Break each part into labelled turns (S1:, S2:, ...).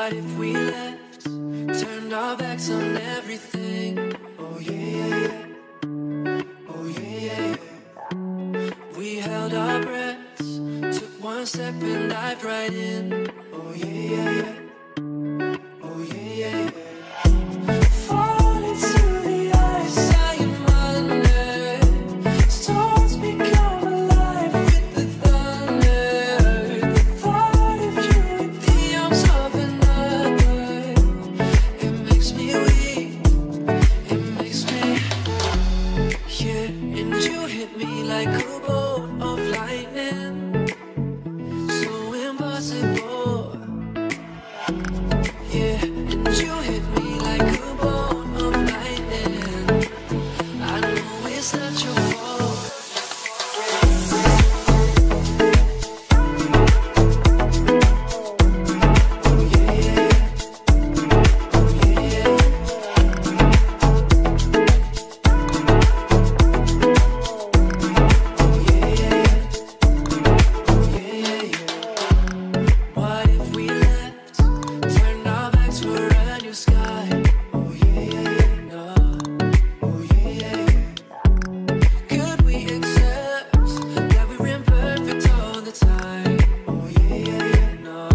S1: What if we left, turned our backs on everything? Oh yeah, yeah, yeah. Oh yeah, yeah, yeah. We held our breaths, took one step and dived right in. Oh yeah, yeah, yeah. Oh yeah, yeah, yeah. Fall into the ice, I am under. Storms become alive with the thunder. The thought of you in the arms of another, it makes me weak, it makes me, yeah. And you hit me like a bolt of lightning, so impossible. Yeah, and you hit me like a bolt of lightning. I know it's not your fault. Oh yeah, yeah, yeah. Oh yeah, yeah, yeah. Oh yeah, yeah, yeah. Oh yeah, yeah, yeah. What if we left, turned our backs for a new sky? Oh yeah, yeah, yeah, no. Oh yeah, yeah, yeah. Could we accept that we were imperfect all the time? Oh yeah, yeah, yeah, no.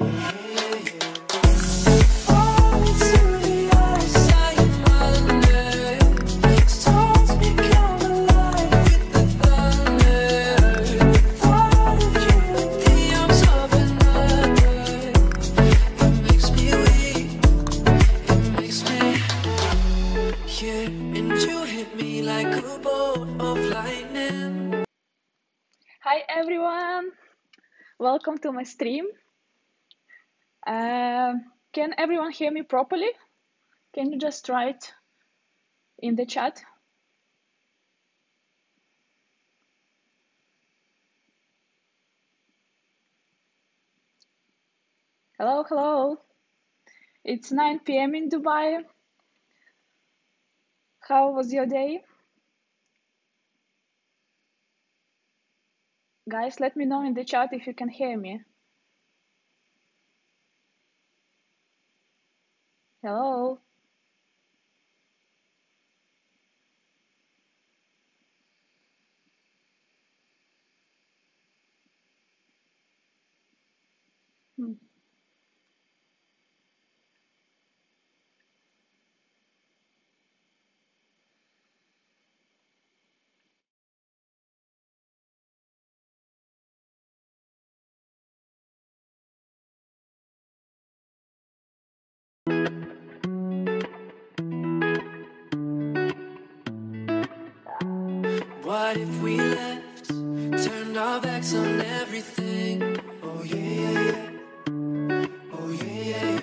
S1: Oh yeah, yeah, yeah. Fall into the ice, I am under. Storms become alive with the thunder. The thought of you in the arms of another, it makes me weak, it makes me, yeah. And you hit me like a bolt of lightning.
S2: Hi everyone, welcome to my stream. Can everyone hear me properly? Can you just write in the chat? Hello, hello. It's 9 p.m. in Dubai. How was your day? Guys, let me know in the chat if you can hear me. Hello. Hmm.
S1: What if we left, turned our backs on everything? Oh yeah, yeah, yeah. Oh yeah, yeah, yeah.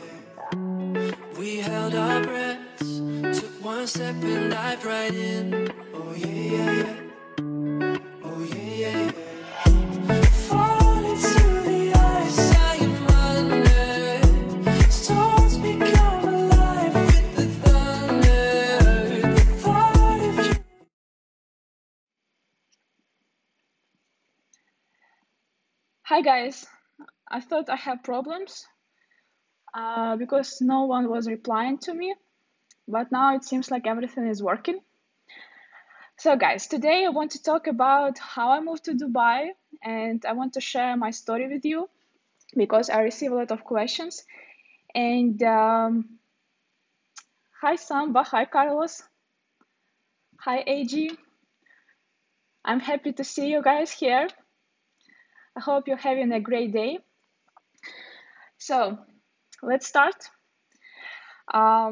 S1: We held our breaths, took one step and dived right in. Oh yeah, yeah, yeah. Oh yeah, yeah, yeah. Fall into the ice, I am under. Storms become alive with the thunder. The thought of you.
S2: Hi guys, I thought I had problems because no one was replying to me, but now it seems like everything is working. So guys, today I want to talk about how I moved to Dubai, and I want to share my story with you because I receive a lot of questions. And hi Samba, hi Carlos, hi AG. I'm happy to see you guys here. I hope you're having a great day. So let's start. I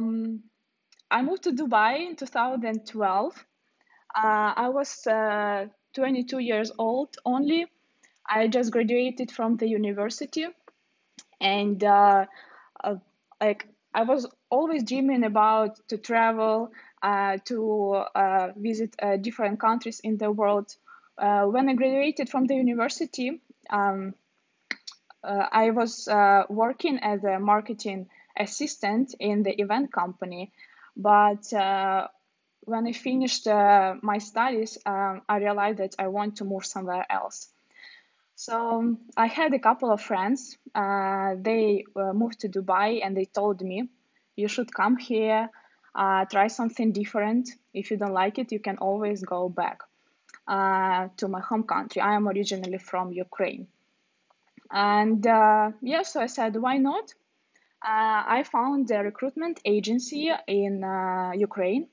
S2: moved to Dubai in 2012. I was 22 years old only. I just graduated from the university, and like I was always dreaming about to travel, to visit different countries in the world. When I graduated from the university, I was working as a marketing assistant in the event company, but when I finished my studies, I realized that I want to move somewhere else. So I had a couple of friends. They moved to Dubai and they told me, you should come here, try something different. If you don't like it, you can always go back to my home country. I am originally from Ukraine. And yeah, so I said, why not? I found a recruitment agency in Ukraine.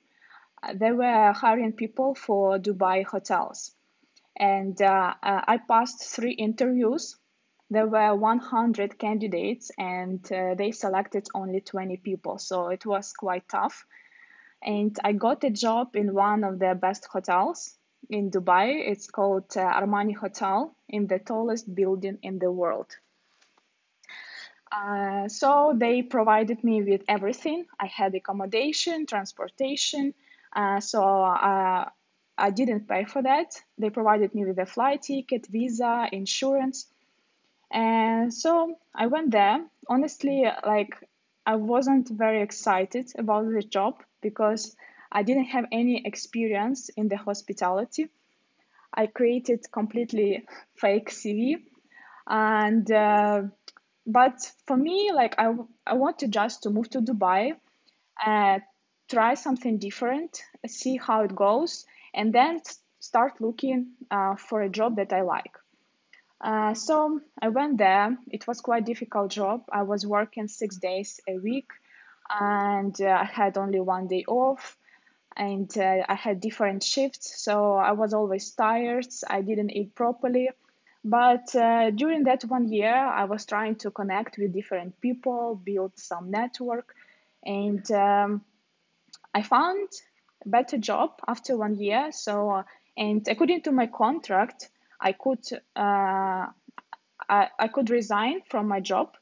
S2: They were hiring people for Dubai hotels. And I passed 3 interviews. There were 100 candidates, and they selected only 20 people. So it was quite tough. And I got a job in one of the best hotels in Dubai. It's called Armani Hotel in the tallest building in the world. So they provided me with everything. I had accommodation, transportation. So I didn't pay for that. They provided me with a flight ticket, visa, insurance. And so I went there. Honestly, like I wasn't very excited about the job because I didn't have any experience in the hospitality. I created completely fake CV and but for me like I wanted just to move to Dubai, uh, try something different, see how it goes, and then start looking for a job that I like. So I went there. It was quite difficult job. I was working 6 days a week, and I had only one day off, and I had different shifts, so I was always tired. I didn't eat properly. But during that 1 year, I was trying to connect with different people, build some network, and I found a better job after 1 year. So, and according to my contract, I could uh, I could resign from my job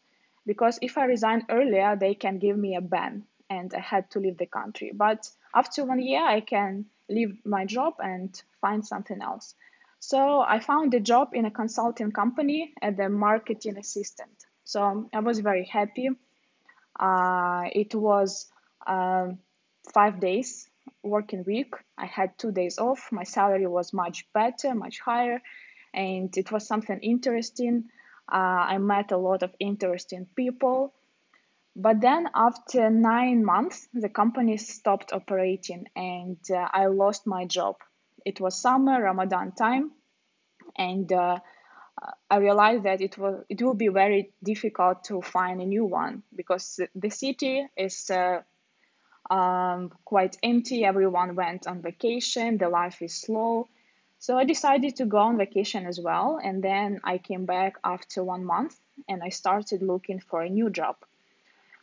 S2: because if I resign earlier, they can give me a ban and I had to leave the country. But after 1 year, I can leave my job and find something else. So I found a job in a consulting company as a marketing assistant. So I was very happy. It was 5 days working week. I had 2 days off. My salary was much better, much higher, and it was something interesting. I met a lot of interesting people. But then after 9 months, the company stopped operating and I lost my job. It was summer, Ramadan time, and I realized that it will be very difficult to find a new one because the city is quite empty. Everyone went on vacation. The life is slow. So I decided to go on vacation as well. And then I came back after 1 month and I started looking for a new job.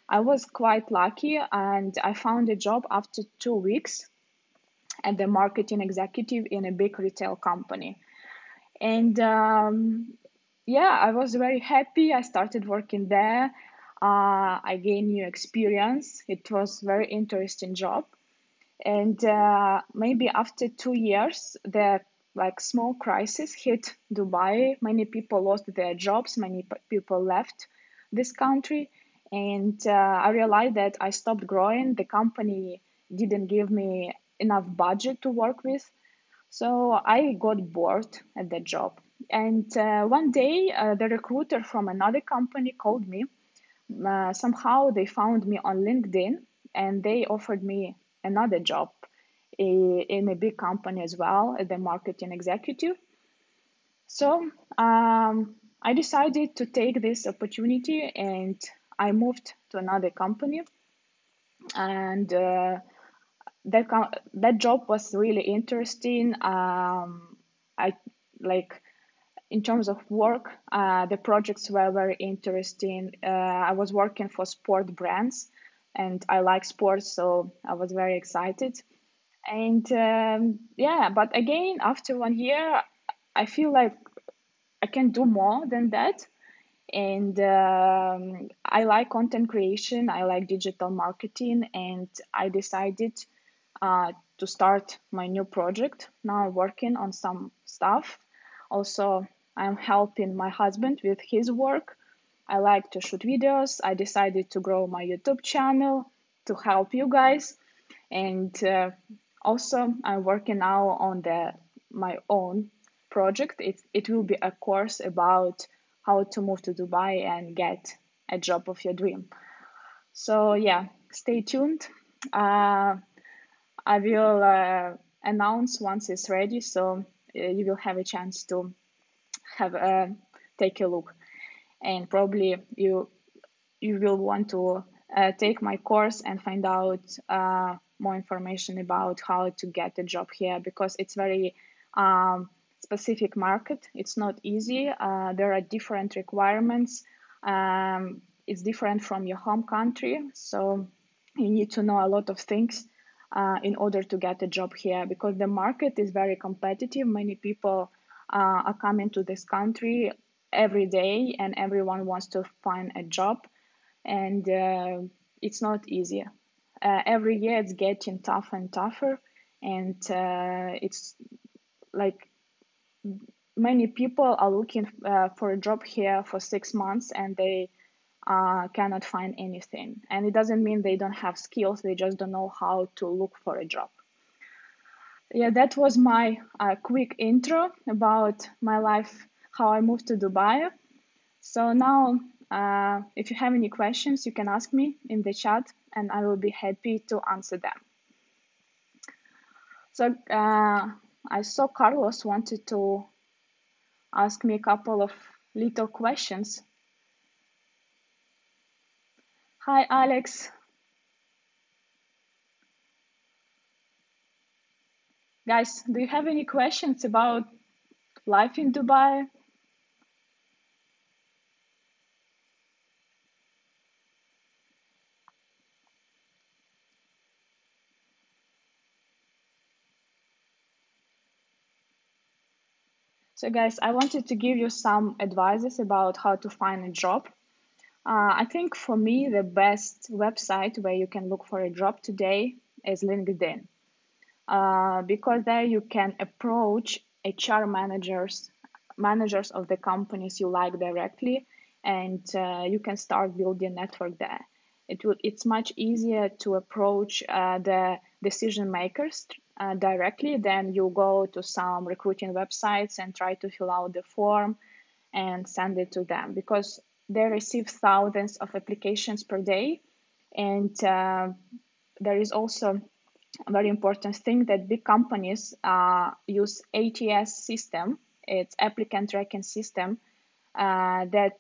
S2: I was quite lucky and I found a job after 2 weeks as the marketing executive in a big retail company. And yeah, I was very happy. I started working there. I gained new experience. It was very interesting job. And maybe after 2 years, the like small crisis hit Dubai. Many people lost their jobs. Many people left this country, and I realized that I stopped growing. The company didn't give me enough budget to work with, so I got bored at that job. And one day, the recruiter from another company called me. Somehow they found me on LinkedIn and they offered me another job in a big company as well as the marketing executive. So I decided to take this opportunity and I moved to another company. And that job was really interesting. I like in terms of work, the projects were very interesting. I was working for sport brands, and I like sports, so I was very excited. And yeah, but again, after 1 year, I feel like I can do more than that. And I like content creation, I like digital marketing, and I decided to start my new project. Now I'm working on some stuff. Also, I'm helping my husband with his work. I like to shoot videos. I decided to grow my YouTube channel to help you guys. And also, I'm working now on my own project. It will be a course about how to move to Dubai and get a job of your dream. So yeah, stay tuned. I will announce once it's ready, so you will have a chance to have take a look, and probably you will want to take my course and find out more information about how to get a job here, because it's very specific market. It's not easy. There are different requirements. It's different from your home country, so you need to know a lot of things in order to get a job here, because the market is very competitive. Many people are coming to this country every day, and everyone wants to find a job, and it's not easy. Every year it's getting tougher and tougher, and it's like many people are looking for a job here for 6 months, and they cannot find anything. And it doesn't mean they don't have skills, they just don't know how to look for a job. Yeah, that was my quick intro about my life, how I moved to Dubai. So now, if you have any questions, you can ask me in the chat, and I will be happy to answer them. So I saw Carlos wanted to ask me a couple of little questions. Hi, Alex. Guys, do you have any questions about life in Dubai? So guys, I wanted to give you some advices about how to find a job. I think for me, the best website where you can look for a job today is LinkedIn, because there you can approach HR managers of the companies you like directly, and you can start building network there. It's much easier to approach the decision makers directly than you go to some recruiting websites and try to fill out the form and send it to them, because they receive thousands of applications per day. And there is also a very important thing that big companies use ATS system. It's applicant tracking system that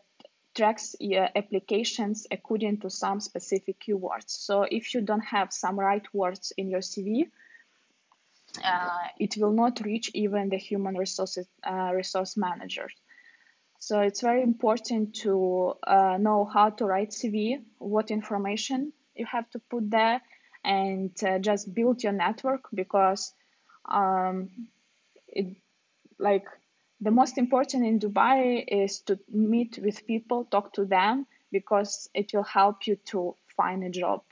S2: tracks your applications according to some specific keywords. So if you don't have some right words in your CV, it will not reach even the human resource managers. So it's very important to know how to write CV, what information you have to put there, and just build your network, because it like the most important in Dubai is to meet with people, talk to them, because it will help you to find a job.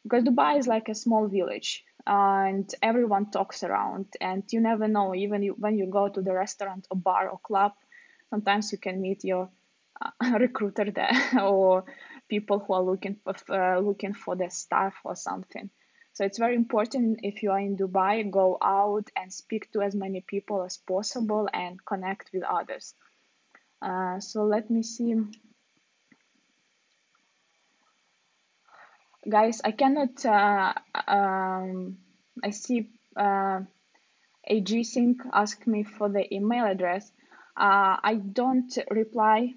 S2: Because Dubai is like a small village, and everyone talks around, and you never know, even when you go to the restaurant or bar or club, sometimes you can meet your recruiter there or people who are looking for the staff or something. So it's very important, if you are in Dubai, go out and speak to as many people as possible and connect with others. So let me see. Guys, I cannot, I see AG Sync asked me for the email address. I don't reply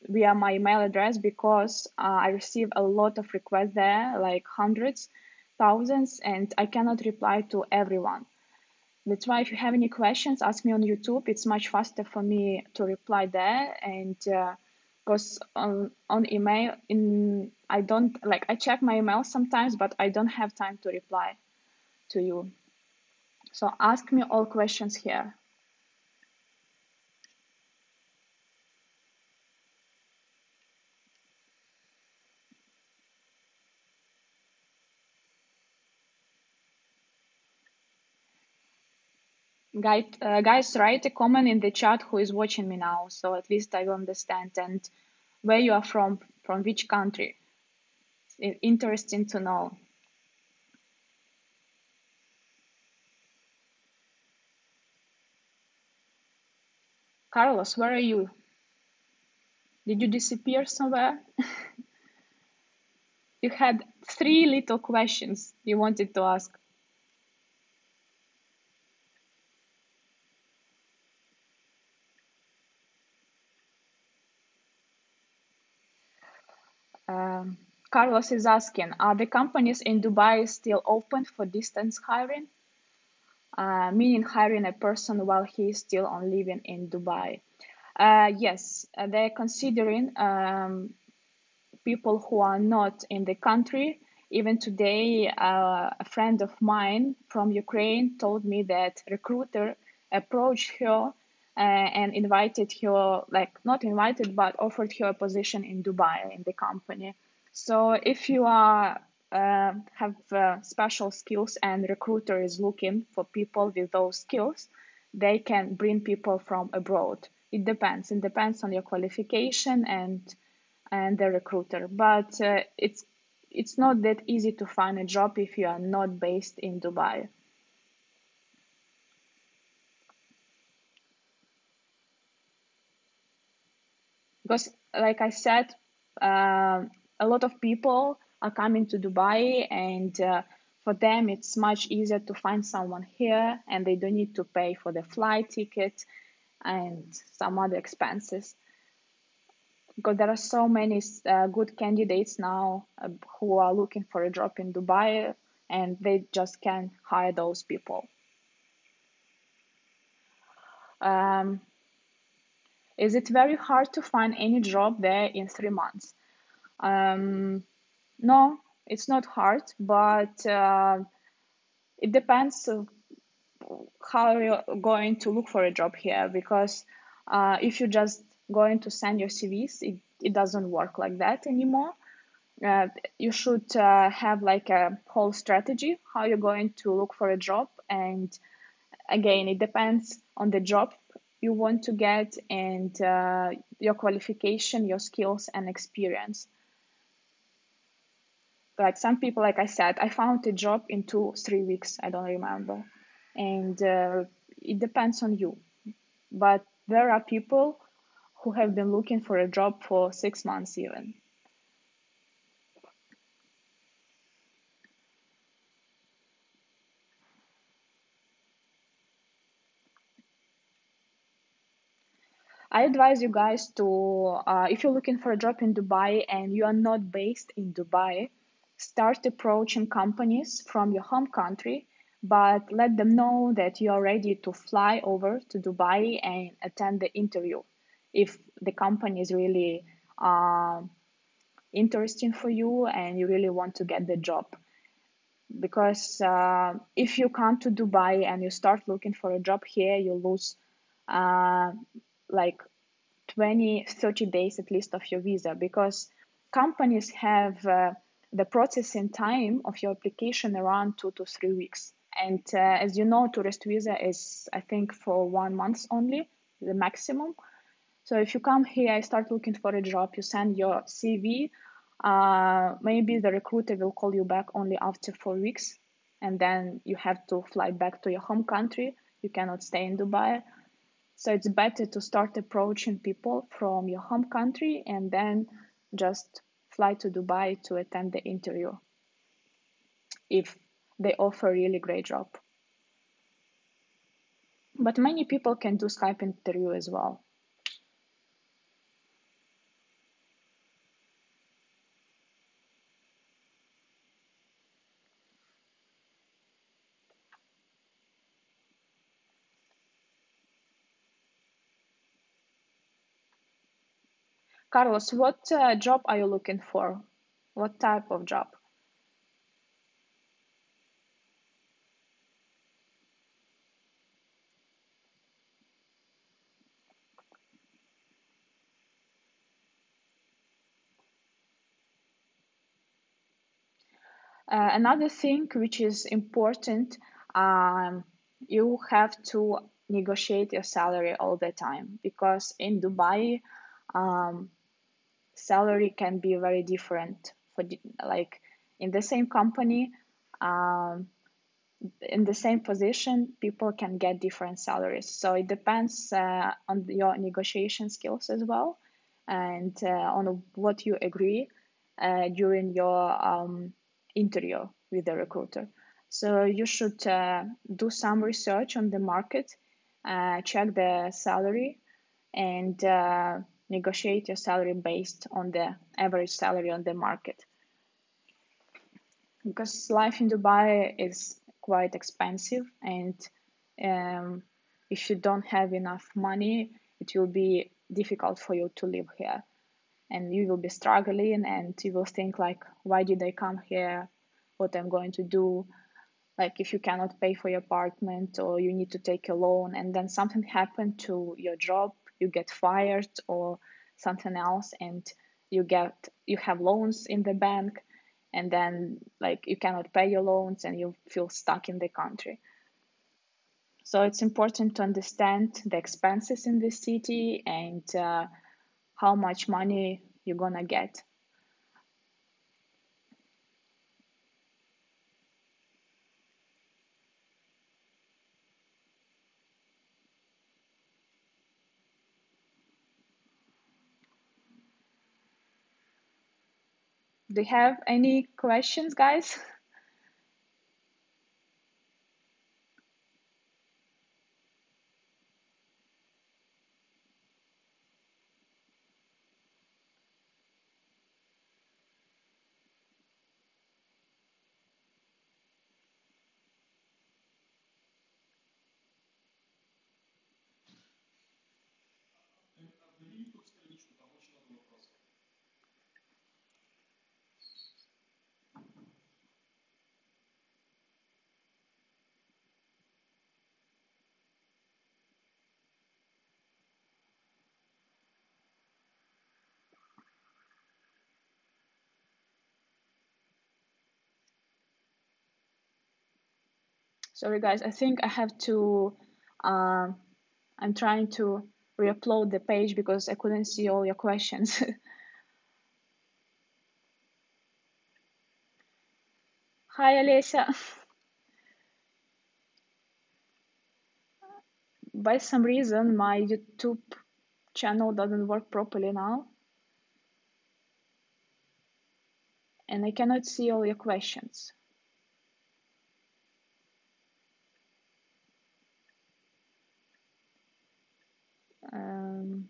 S2: via my email address, because I receive a lot of requests there, like hundreds, thousands, and I cannot reply to everyone. That's why if you have any questions, ask me on YouTube. It's much faster for me to reply there, and because on email, I don't like, I check my email sometimes, but I don't have time to reply to you. So ask me all questions here. Guys, write a comment in the chat who is watching me now, so at least I will understand, and where you are from which country. It's interesting to know. Carlos, where are you? Did you disappear somewhere? You had three little questions you wanted to ask. Um, Carlos is asking, are the companies in Dubai still open for distance hiring? Meaning hiring a person while he is still on living in Dubai. Yes, they're considering people who are not in the country. Even today, a friend of mine from Ukraine told me that recruiter approached her and invited her, like not invited, but offered her a position in Dubai in the company. So if you are have special skills and recruiter is looking for people with those skills, they can bring people from abroad. It depends. It depends on your qualification and the recruiter. But it's not that easy to find a job if you are not based in Dubai. Because, like I said, a lot of people are coming to Dubai, and for them it's much easier to find someone here, and they don't need to pay for the flight ticket and some other expenses. Because there are so many good candidates now who are looking for a job in Dubai, and they just can't hire those people. Um, is it very hard to find any job there in 3 months? Um, no, it's not hard, but it depends how you're going to look for a job here. Because if you're just going to send your CVs, it doesn't work like that anymore. Uh, you should have like a whole strategy how you're going to look for a job, and again it depends on the job you want to get and your qualification, your skills and experience. Like some people, like I said, I found a job in 2 3 weeks, I don't remember. And it depends on you, but there are people who have been looking for a job for 6 months even. I advise you guys to, if you're looking for a job in Dubai and you are not based in Dubai, start approaching companies from your home country, but let them know that you are ready to fly over to Dubai and attend the interview if the company is really uh, interesting for you and you really want to get the job. Because if you come to Dubai and you start looking for a job here, you lose uh, like 20 30 days at least of your visa, because companies have the processing time of your application around 2 to 3 weeks. And as you know, tourist visa is, I think, for 1 month only, the maximum. So if you come here, I start looking for a job, you send your CV, maybe the recruiter will call you back only after 4 weeks, and then you have to fly back to your home country. You cannot stay in Dubai. So it's better to start approaching people from your home country and then just fly to Dubai to attend the interview if they offer a really great job. But many people can do Skype interview as well. Carlos, what job are you looking for? What type of job? Another thing which is important, you have to negotiate your salary all the time, because in Dubai, um, salary can be very different for like in the same company. Um, in the same position, people can get different salaries. So it depends on your negotiation skills as well, and on what you agree during your interview with the recruiter. So you should do some research on the market, check the salary, and negotiate your salary based on the average salary on the market, because life in Dubai is quite expensive, and um, if you don't have enough money, it will be difficult for you to live here, and you will be struggling, and you will think like, why did I come here? What I'm going to do? Like if you cannot pay for your apartment, or you need to take a loan, and then something happened to your job, you get fired or something else, and you have loans in the bank, and then like you cannot pay your loans and you feel stuck in the country. So it's important to understand the expenses in the city, and how much money you're gonna get. Do you have any questions, guys? Sorry, guys, I think I have to. Uh, I'm trying to re-upload the page because I couldn't see all your questions. Hi, Alessia. By some reason, my YouTube channel doesn't work properly now, and I cannot see all your questions. Um,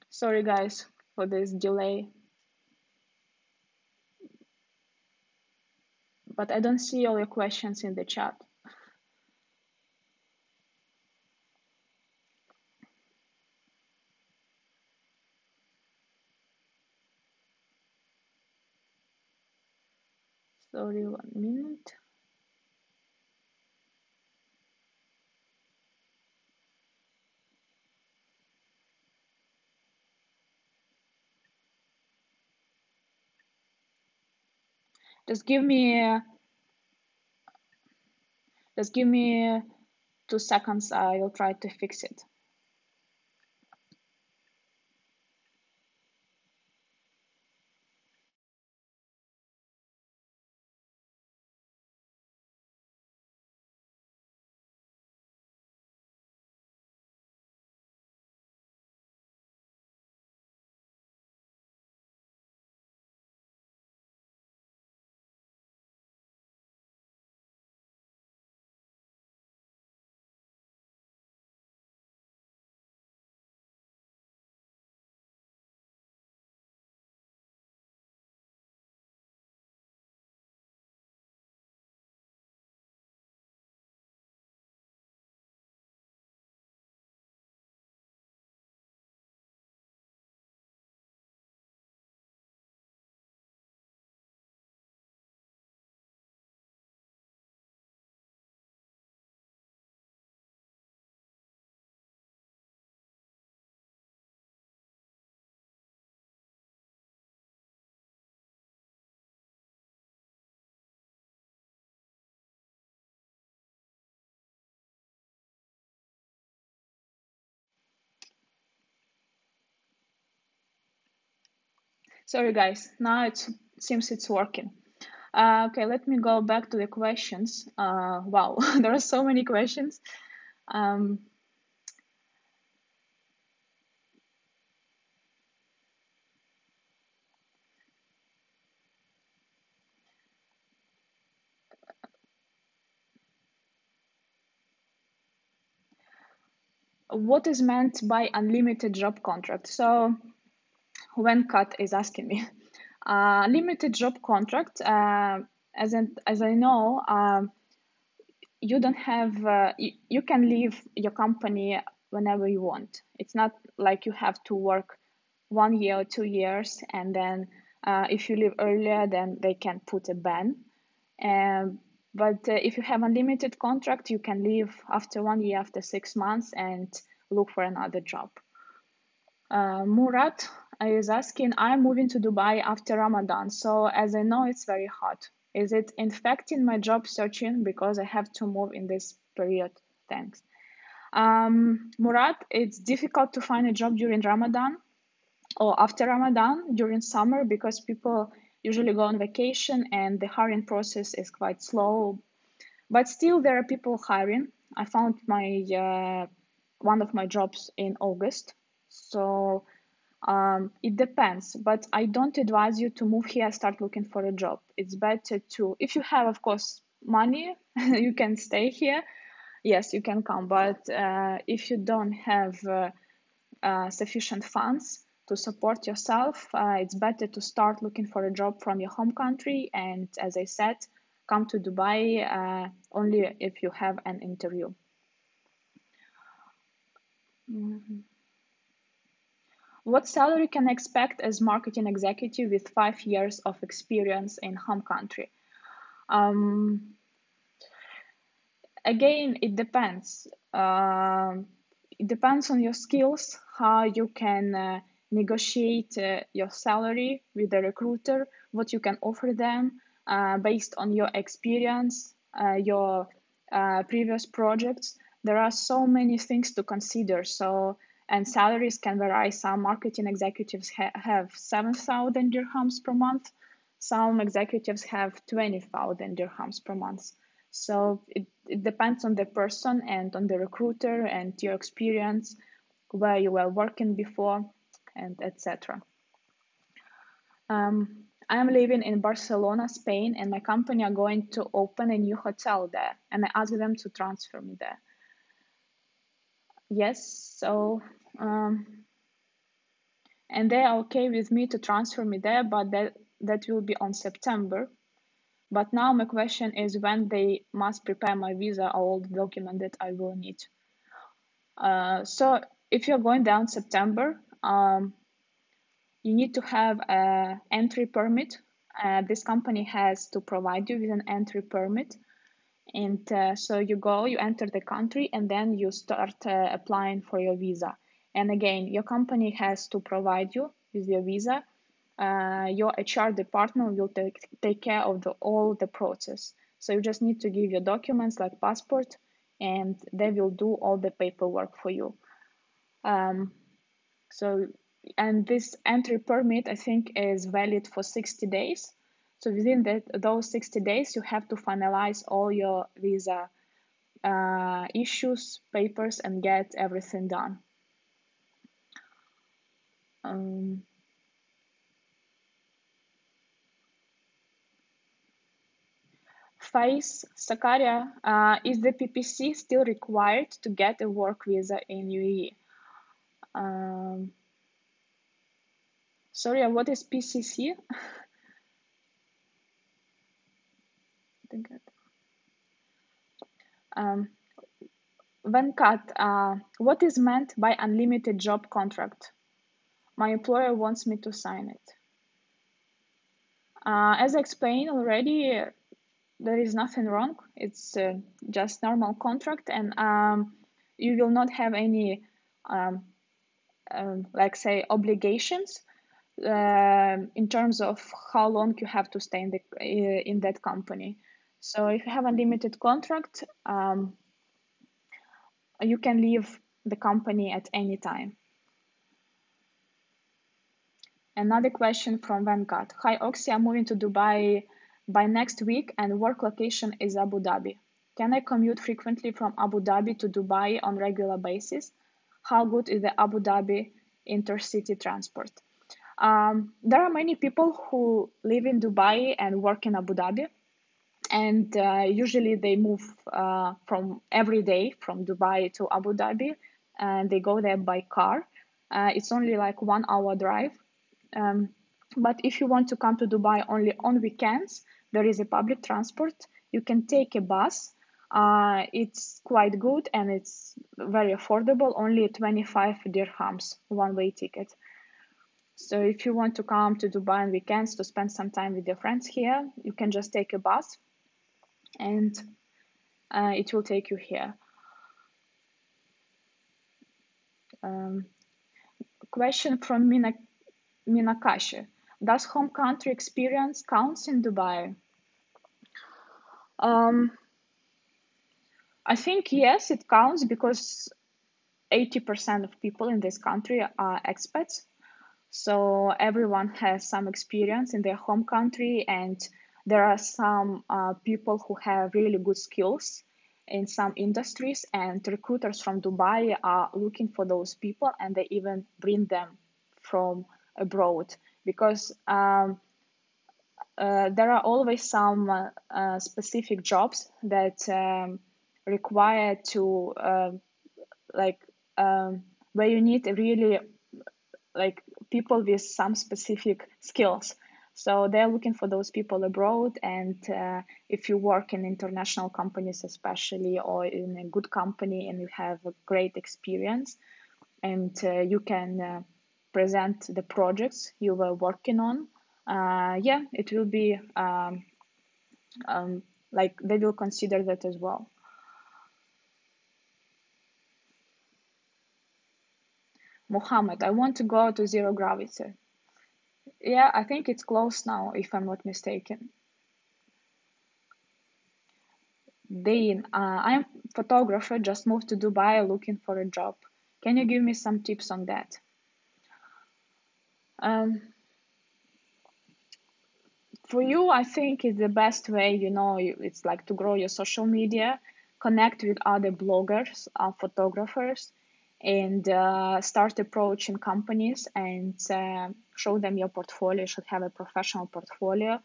S2: Sorry, guys, for this delay, but I don't see all your questions in the chat. Sorry, 1 minute. Just give me, just give me 2 seconds. I will try to fix it. Sorry, guys. Now it seems it's working. Okay, let me go back to the questions. Wow, there are so many questions. Um, what is meant by unlimited job contract? So when Kat is asking me, limited job contract, as I know, you don't have you can leave your company whenever you want. It's not like you have to work 1 year or 2 years, and then if you leave earlier, then they can put a ban. But if you have unlimited contract, you can leave after 1 year, after 6 months, and look for another job. Murat is asking, I'm moving to Dubai after Ramadan, so as I know it's very hot. Is it infecting my job searching because I have to move in this period? Thanks. Murat, it's difficult to find a job during Ramadan or after Ramadan during summer because people usually go on vacation and the hiring process is quite slow. But still, there are people hiring. I found my one of my jobs in August, so it depends, but I don't advise you to move here, start looking for a job. It's better to, if you have, of course, money, you can stay here. Yes, you can come, but if you don't have sufficient funds to support yourself, it's better to start looking for a job from your home country. And as I said, come to Dubai only if you have an interview. Mhm. What salary can I expect as marketing executive with 5 years of experience in home country? Um, Again, it depends. It depends on your skills, how you can negotiate your salary with the recruiter, what you can offer them based on your experience, your previous projects. There are so many things to consider. So, and salaries can vary. Some marketing executives have 7,000 dirhams per month. Some executives have 20,000 dirhams per month. So it depends on the person and on the recruiter and your experience, where you were working before, and etc. I am living in Barcelona, Spain, and my company are going to open a new hotel there, and I asked them to transfer me there. Yes, so and they are okay with me to transfer me there, but that will be on September. But now my question is when they must prepare my visa, all the document that I will need. So if you're going down September, you need to have an entry permit. This company has to provide you with an entry permit. And so you go, you enter the country, and then you start applying for your visa. And again, your company has to provide you with your visa. Your HR department will take care of all the process. So you just need to give your documents like passport, and they will do all the paperwork for you. So, and this entry permit, I think, is valid for 60 days. So within those 60 days, you have to finalize all your visa issues, papers, and get everything done. Faiz Sakaria, is the PPC still required to get a work visa in UAE? Sorry, what is PCC? Venkat, what is meant by unlimited job contract? My employer wants me to sign it. As I explained already, there is nothing wrong. It's just normal contract, and you will not have any, like say, obligations in terms of how long you have to stay in that company. So if you have a limited contract, you can leave the company at any time. Another question from Venkat. Hi, Oksy, I'm moving to Dubai by next week and work location is Abu Dhabi. Can I commute frequently from Abu Dhabi to Dubai on regular basis? How good is the Abu Dhabi intercity transport? There are many people who live in Dubai and work in Abu Dhabi, and usually they move from every day from Dubai to Abu Dhabi, and they go there by car. It's only like 1 hour drive. Um, but if you want to come to Dubai only on weekends, there is a public transport. You can take a bus. It's quite good and it's very affordable, only 25 dirhams, one-way ticket. So if you want to come to Dubai on weekends to spend some time with your friends here, you can just take a bus and it will take you here. Question from Minakashi. Does home country experience counts in Dubai? I think yes, it counts because 80% of people in this country are expats. So everyone has some experience in their home country, and there are some people who have really good skills in some industries, and recruiters from Dubai are looking for those people, and they even bring them from abroad because there are always some specific jobs that require to like where you need really like people with some specific skills. So they're looking for those people abroad, and if you work in international companies especially, or in a good company and you have a great experience, and you can present the projects you were working on, yeah, it will be like they will consider that as well. Muhammad, I want to go to zero gravity. Yeah, I think it's closed now, if I'm not mistaken. Dean, I'm photographer, just moved to Dubai looking for a job. Can you give me some tips on that? Um, for you, I think it's the best way, it's like to grow your social media, connect with other bloggers, photographers, and start approaching companies and show them your portfolio. You should have a professional portfolio.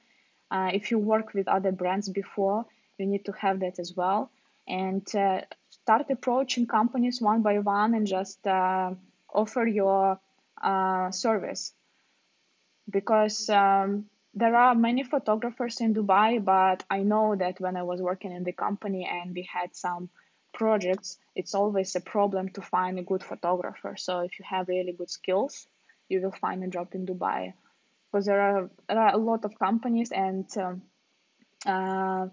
S2: If you work with other brands before, you need to have that as well. And start approaching companies one by one and just offer your service, because there are many photographers in Dubai, but I know that when I was working in the company and we had some projects, it's always a problem to find a good photographer. So if you have really good skills, you will find a job in Dubai, because there are a lot of companies, and uh,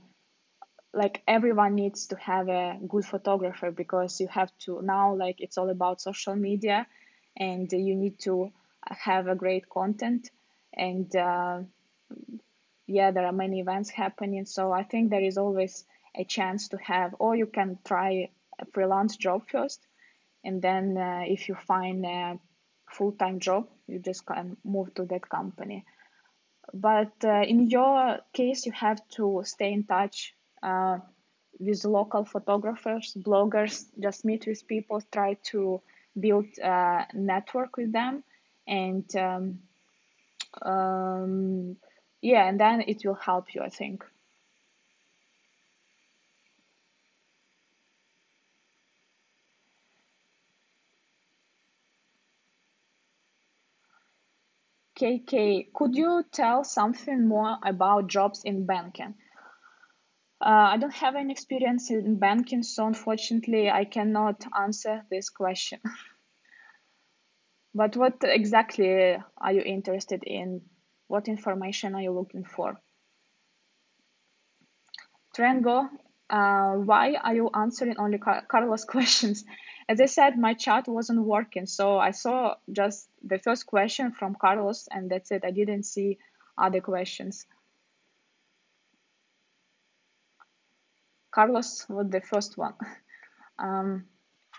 S2: like everyone needs to have a good photographer, because you have to now, like, it's all about social media, and you need to have a great content, and yeah, there are many events happening. So I think there is always a chance to have, or you can try a freelance job first, and then if you find a full-time job, you just can move to that company. But in your case, you have to stay in touch with local photographers, bloggers, just meet with people, try to build a network with them, and yeah, and then it will help you, I think. KK, could you tell something more about jobs in banking? I don't have any experience in banking, so unfortunately, I cannot answer this question. But what exactly are you interested in? What information are you looking for? Trengo, why are you answering only Carlos questions? As I said, my chat wasn't working, so I saw just the first question from Carlos, and that's it. I didn't see other questions. Carlos was the first one. Um,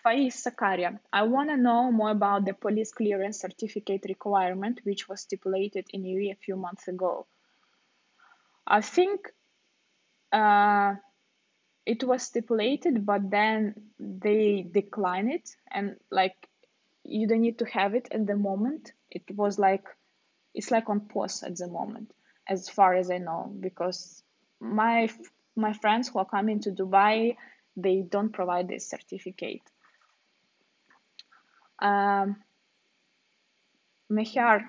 S2: Faiz Sakaria, I want to know more about the police clearance certificate requirement, which was stipulated in UAE a few months ago. I think uh, it was stipulated, but then they decline it, and like you don't need to have it at the moment. It was like it's like on pause at the moment, as far as I know, because my friends who are coming to Dubai, they don't provide this certificate. Um, Mehar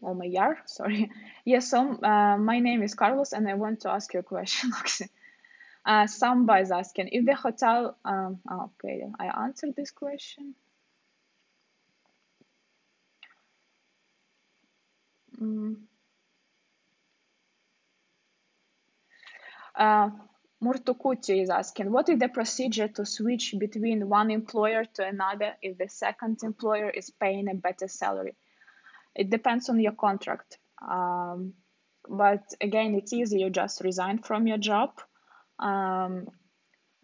S2: or Mayar, sorry. Yes, so my name is Carlos, and I want to ask you a question. Samba is asking if the hotel. Okay, I answered this question. Mm. Uh, Murtukuti is asking, what is the procedure to switch between one employer to another if the second employer is paying a better salary? It depends on your contract. But again, it's easy. You just resign from your job. Um,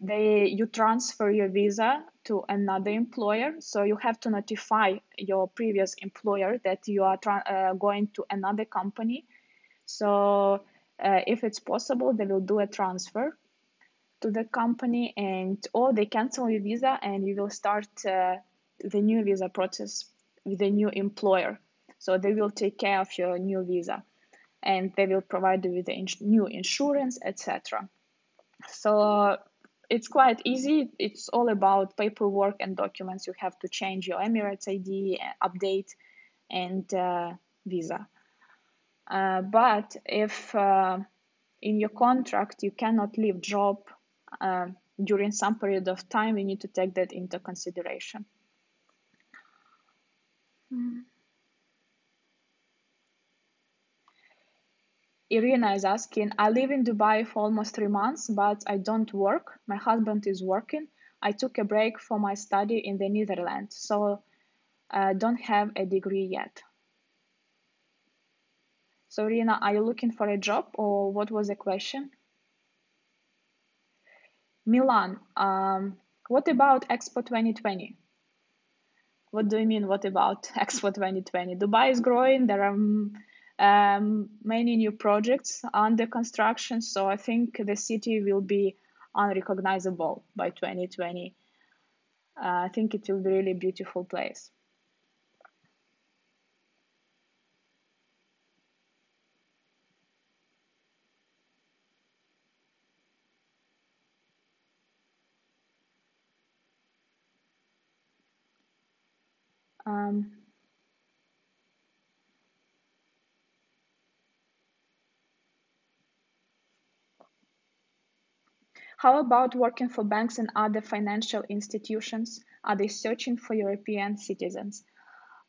S2: you transfer your visa to another employer. So you have to notify your previous employer that you are going to another company. So if it's possible, they will do a transfer to the company, and or they cancel your visa and you will start the new visa process with a new employer. So they will take care of your new visa and they will provide you with the new insurance, etc. So it's quite easy. It's all about paperwork and documents. You have to change your Emirates ID, update, and visa. But if in your contract you cannot leave job during some period of time, you need to take that into consideration. Mm. Irina is asking, I live in Dubai for almost 3 months, but I don't work. My husband is working. I took a break for my study in the Netherlands, so I don't have a degree yet. So Irina, are you looking for a job or what was the question? Milan, what about Expo 2020? What do you mean, what about Expo 2020? Dubai is growing. There are many new projects under construction. So I think the city will be unrecognizable by 2020. I think it will be a really beautiful place. Um, how about working for banks and other financial institutions? Are they searching for European citizens?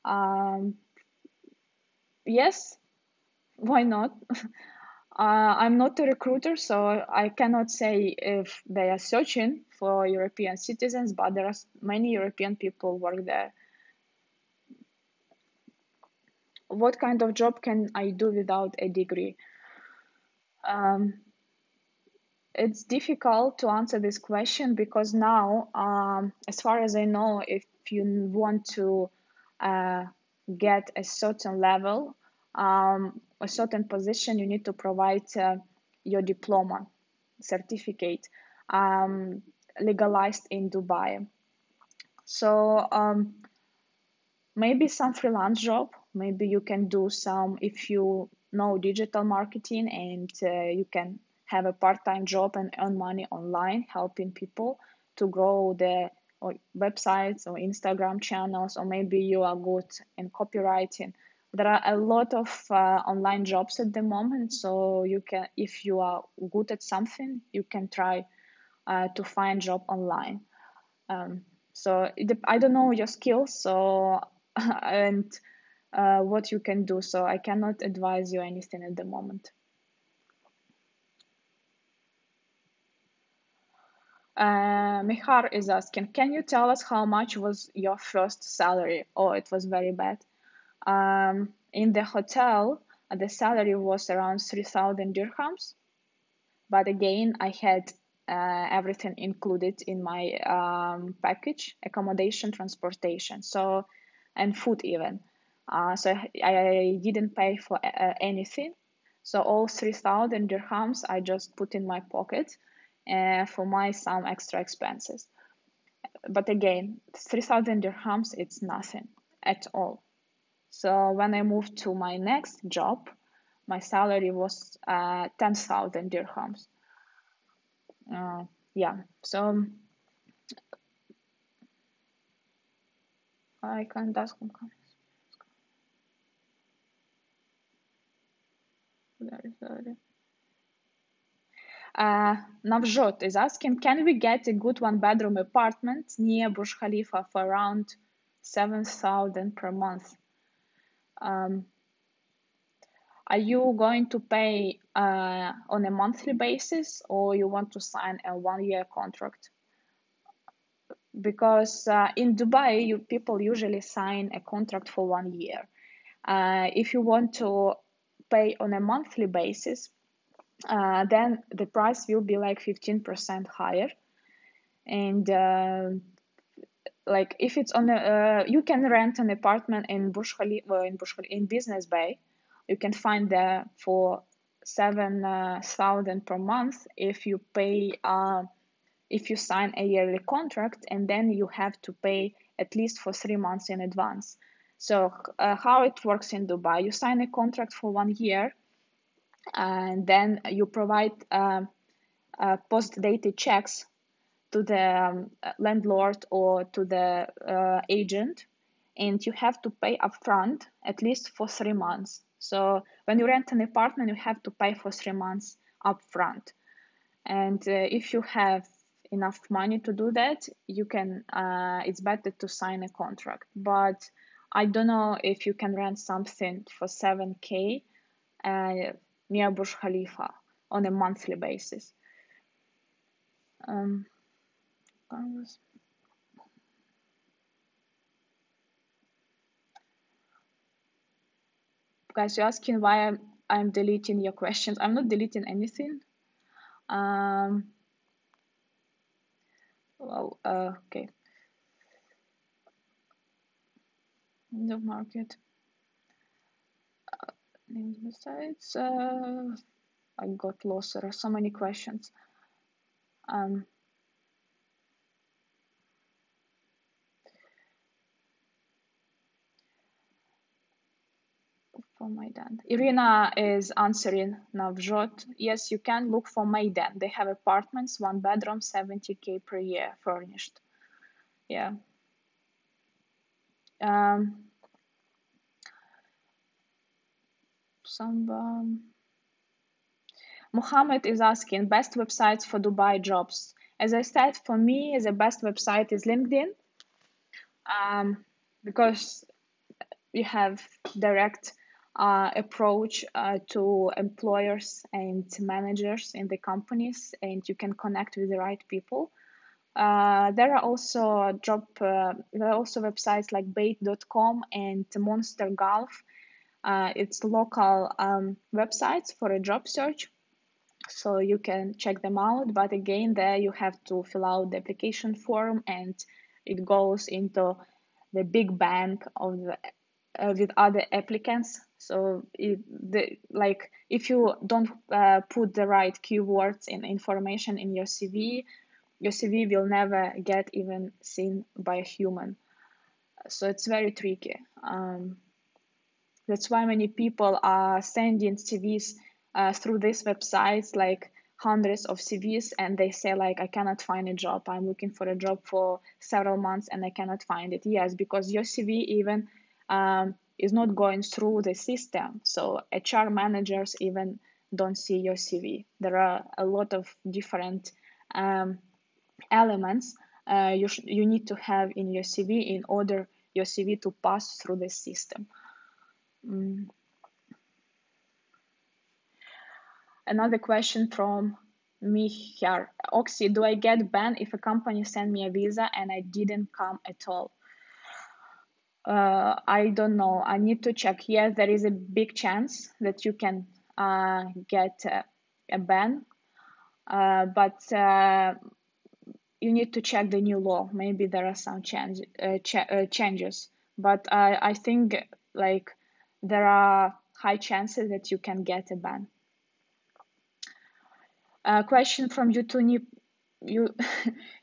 S2: Um, yes, why not? I'm not a recruiter, so I cannot say if they are searching for European citizens, but there are many European people work there. What kind of job can I do without a degree? Um, it's difficult to answer this question because now, as far as I know, if you want to uh, get a certain level, a certain position, you need to provide your diploma certificate legalized in Dubai. So maybe some freelance job. Maybe you can do some if you know digital marketing and you can have a part-time job and earn money online, helping people to grow their or websites or Instagram channels, or maybe you are good in copywriting. There are a lot of online jobs at the moment, so you can, if you are good at something, you can try to find job online. Um, so I don't know your skills, so and what you can do. So I cannot advise you anything at the moment. Mihar is asking, can you tell us how much was your first salary? Oh, it was very bad. In the hotel, the salary was around 3,000 dirhams. But again, I had everything included in my package: accommodation, transportation, so and food even. So I didn't pay for anything. So all 3,000 dirhams I just put in my pocket for my some extra expenses. But again, 3,000 dirhams, it's nothing at all. So when I moved to my next job, my salary was 10,000 dirhams. Yeah, so I can ask. Navjot is asking, can we get a good one-bedroom apartment near Burj Khalifa for around 7,000 per month? Are you going to pay on a monthly basis, or you want to sign a one-year contract? Because in Dubai, people usually sign a contract for 1 year. If you want to pay on a monthly basis, then the price will be like 15% higher. And like if it's on a, you can rent an apartment in Burj Khalifa, in Business Bay. You can find there for 7,000 per month if you pay if you sign a yearly contract, and then you have to pay at least for 3 months in advance. So how it works in Dubai: you sign a contract for 1 year, and then you provide post-dated checks to the landlord or to the agent, and you have to pay upfront at least for 3 months. So when you rent an apartment, you have to pay for 3 months upfront. And if you have enough money to do that, you can. It's better to sign a contract. But I don't know if you can rent something for 7K near Burj Khalifa on a monthly basis. Um, Guys, you're asking why I'm deleting your questions. I'm not deleting anything. Well, okay. The market. Names besides. I got lost. There are so many questions. For Maidan. Irina is answering Navjot. Yes, you can look for Maidan. They have apartments, 1 bedroom, 70K per year, furnished. Yeah. Mohammed is asking, best websites for Dubai jobs. As I said, for me, the best website is LinkedIn, because you have direct approach to employers and managers in the companies, and you can connect with the right people. There are also websites like bait.com and Monster Golf. It's local websites for a job search, so you can check them out. But again, there you have to fill out the application form, and it goes into the big bank of the with other applicants. So like if you don't put the right keywords and information in your CV, your CV will never get even seen by a human. So it's very tricky. That's why many people are sending CVs through these websites, like hundreds of CVs, and they say like, I cannot find a job. I'm looking for a job for several months and I cannot find it. Yes, because your CV even is not going through the system. So HR managers even don't see your CV. There are a lot of different elements you need to have in your CV in order your CV to pass through the system. Another question from me here. Oksy, do I get banned if a company send me a visa and I didn't come at all? I don't know. I need to check. Yes, there is a big chance that you can get a ban. but you need to check the new law. Maybe there are some changes, but I think like there are high chances that you can get a ban. Question from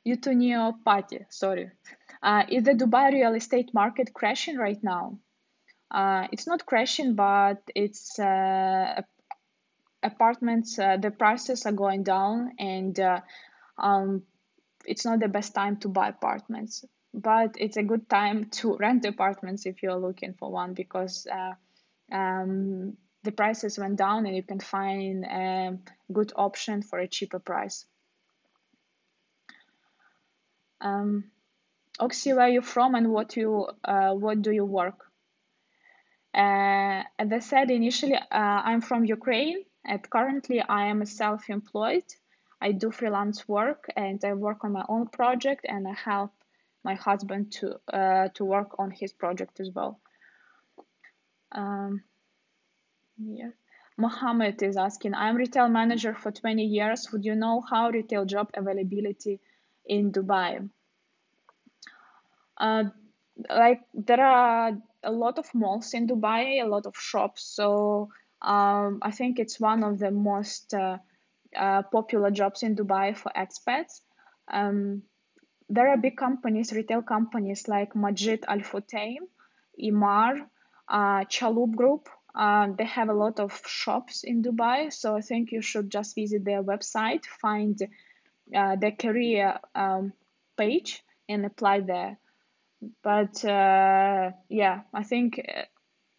S2: Utunio Party. Sorry, is the Dubai real estate market crashing right now? It's not crashing, but it's apartments. The prices are going down, and um, it's not the best time to buy apartments, but it's a good time to rent apartments if you're looking for one, because the prices went down and you can find a good option for a cheaper price. Oksy, where are you from and what do you work? As I said initially, I'm from Ukraine, and currently I am self-employed. I do freelance work and I work on my own project, and I help my husband to work on his project as well. Yes. Mohammed is asking, I'm retail manager for 20 years. Would you know how retail job availability in Dubai? Like there are a lot of malls in Dubai, a lot of shops. So I think it's one of the most popular jobs in Dubai for expats. There are big companies, retail companies like Majid Al Futtaim, Imar, Chalub Group. They have a lot of shops in Dubai, so I think you should just visit their website, find their career page, and apply there. But yeah, I think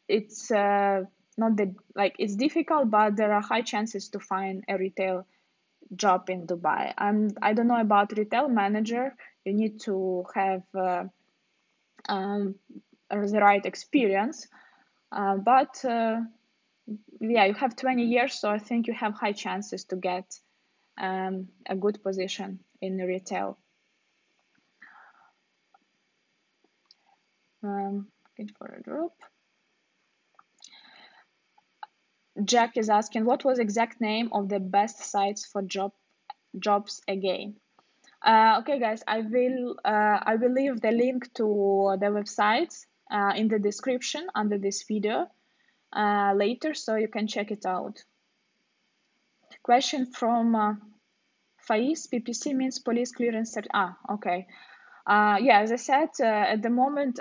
S2: it's not the like it's difficult, but there are high chances to find a retail job in Dubai. I don't know about retail manager. You need to have the right experience, but yeah, you have 20 years, so I think you have high chances to get a good position in retail. Looking for a group. Jack is asking, what was exact name of the best sites for jobs again? Okay, guys, I will leave the link to the websites in the description under this video later, so you can check it out. Question from Faiz, PPC means police clearance. Okay. Yeah, as I said, at the moment,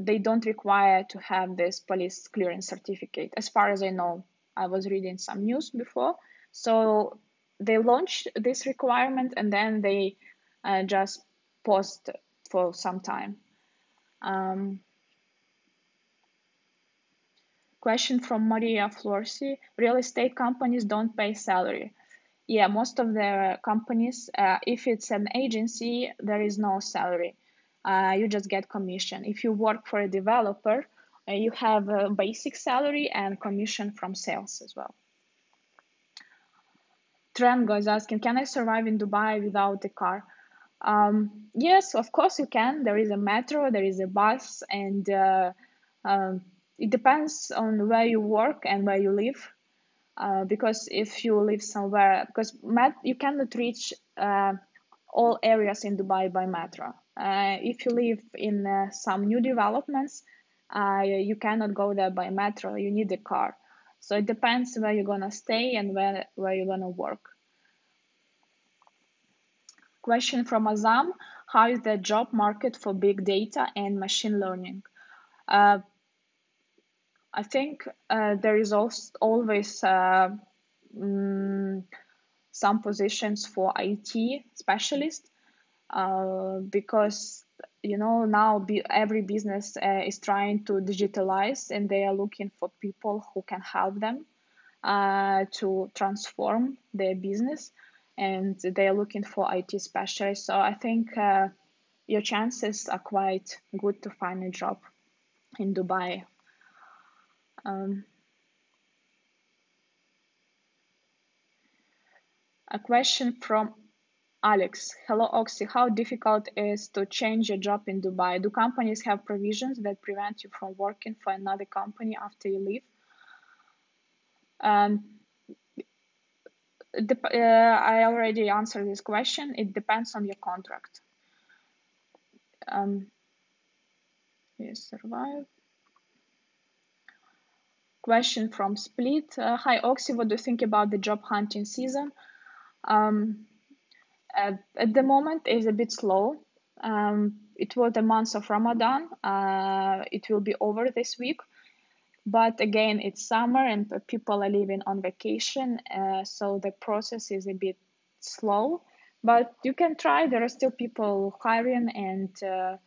S2: they don't require to have this police clearance certificate, as far as I know. I was reading some news before. So they launched this requirement and then they just paused for some time. Question from Maria Florsi. Real estate companies don't pay salary. Yeah, most of the companies, if it's an agency, there is no salary. You just get commission. If you work for a developer, you have a basic salary and commission from sales as well. Trengo is asking, can I survive in Dubai without a car? Yes, of course you can. There is a metro, there is a bus, and it depends on where you work and where you live. Because if you live somewhere, because you cannot reach all areas in Dubai by metro. If you live in some new developments, you cannot go there by metro. You need a car. So it depends where you're gonna stay and where you're gonna work. Question from Azam: how is the job market for big data and machine learning? I think there is also always some positions for IT specialists because now every business is trying to digitalize and they are looking for people who can help them to transform their business, and they are looking for IT specialists. So I think your chances are quite good to find a job in Dubai. A question from Alex. Hello, Oksy. How difficult is to change your job in Dubai? Do companies have provisions that prevent you from working for another company after you leave? I already answered this question. It depends on your contract. You survive. Question from Split. Hi, Oksy, what do you think about the job hunting season? At the moment, it's a bit slow. It was the month of Ramadan. It will be over this week. But again, it's summer and people are living on vacation. So the process is a bit slow. But you can try. There are still people hiring, and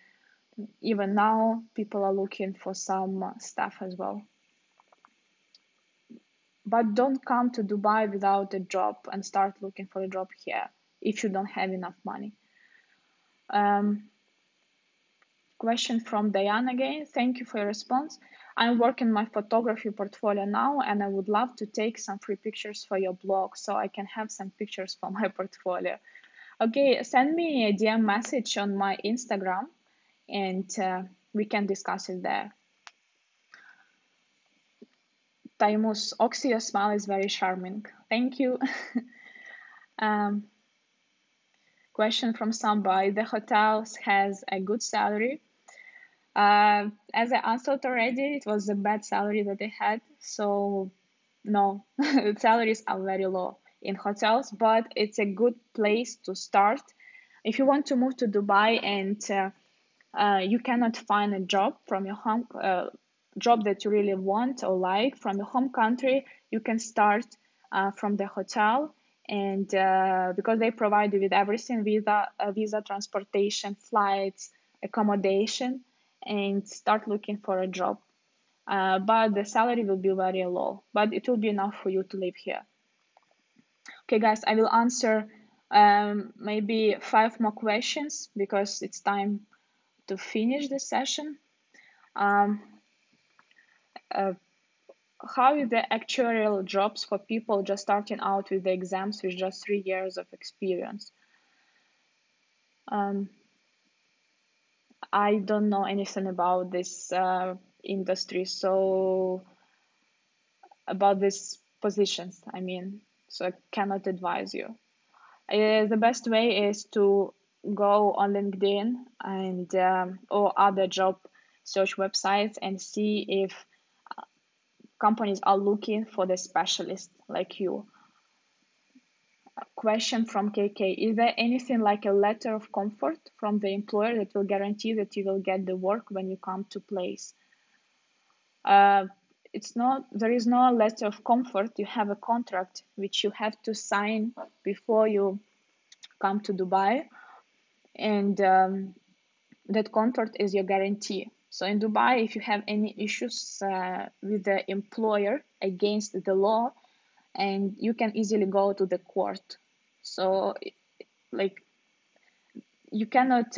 S2: even now, people are looking for some stuff as well. But don't come to Dubai without a job and start looking for a job here if you don't have enough money. Question from Diane again. Thank you for your response. I'm working my photography portfolio now, and I would love to take some free pictures for your blog so I can have some pictures for my portfolio. Okay, send me a DM message on my Instagram, and we can discuss it there. Taimus, Oksy, your smile is very charming. Thank you. Question from somebody. The hotels has a good salary. As I answered already, it was a bad salary that they had. So no, salaries are very low in hotels, but it's a good place to start. If you want to move to Dubai and you cannot find a job from your home, job that you really want or like from your home country, you can start from the hotel. And because they provide you with everything, visa, transportation, flights, accommodation, and start looking for a job. But the salary will be very low, but it will be enough for you to live here. Okay, guys, I will answer maybe 5 more questions because it's time to finish the session. How is the actuarial jobs for people just starting out with the exams with just 3 years of experience? I don't know anything about this industry, so about these positions, I mean, so I cannot advise you. The best way is to go on LinkedIn and or other job search websites and see if companies are looking for the specialist like you. A question from KK. Is there anything like a letter of comfort from the employer that will guarantee that you will get the work when you come to place? There is no letter of comfort. You have a contract which you have to sign before you come to Dubai, and that contract is your guarantee. So in Dubai, if you have any issues with the employer against the law, and you can easily go to the court. So like you cannot,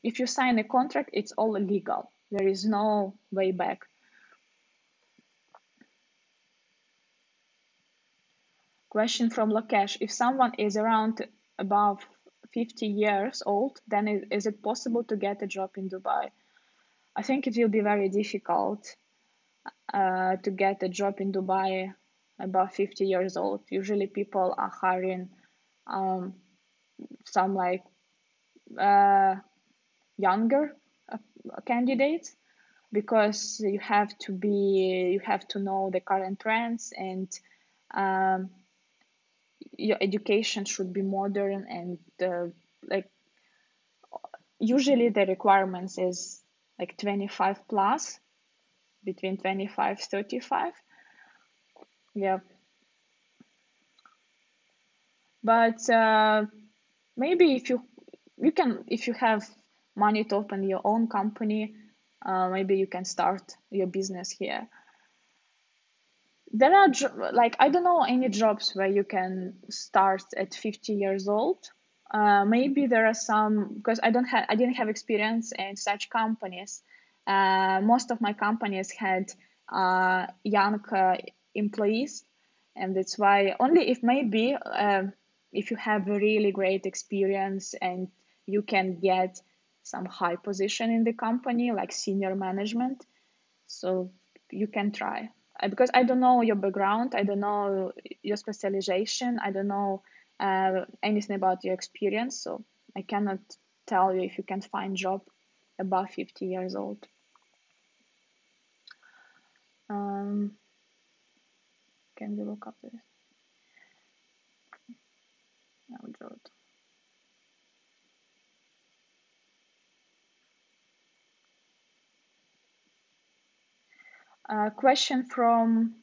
S2: if you sign a contract, it's all illegal. There is no way back. Question from Lokesh. If someone is around above 50 years old, then is it possible to get a job in Dubai? I think it will be very difficult to get a job in Dubai above 50 years old. Usually people are hiring some like younger candidates because you have to know the current trends, and your education should be modern, and like usually the requirements is like 25 plus, between 25 35. Yeah, but maybe if you have money to open your own company, maybe you can start your business here. There are like I don't know any jobs where you can start at 50 years old. Maybe there are some, because I didn't have experience in such companies. Most of my companies had young employees, and that's why only if maybe if you have a really great experience and you can get some high position in the company like senior management, so you can try. because I don't know your background, I don't know your specialization, I don't know anything about your experience, so I cannot tell you if you can find job above 50 years old. Can we look up this? No, question from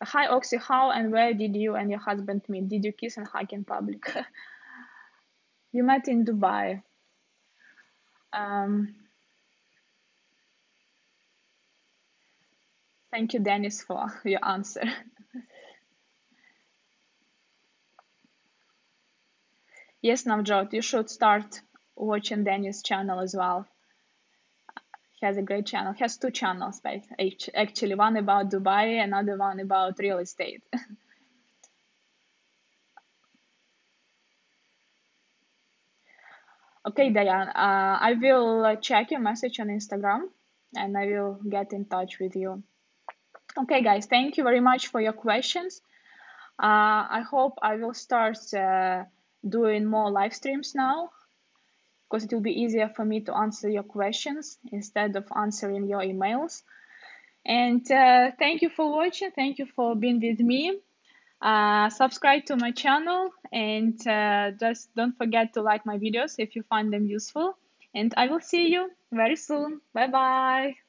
S2: hi Oksy, how and where did you and your husband meet? Did you kiss and hug in public? You met in Dubai. Thank you, Dennis, for your answer. Yes, Navjot, you should start watching Dennis' channel as well. He has a great channel. He has two channels, actually, one about Dubai, another one about real estate. Okay, Diane, I will check your message on Instagram and I will get in touch with you. Okay, guys, thank you very much for your questions. I hope I will start doing more live streams now because it will be easier for me to answer your questions instead of answering your emails. And thank you for watching. Thank you for being with me. Subscribe to my channel and just don't forget to like my videos if you find them useful. And I will see you very soon. Bye bye.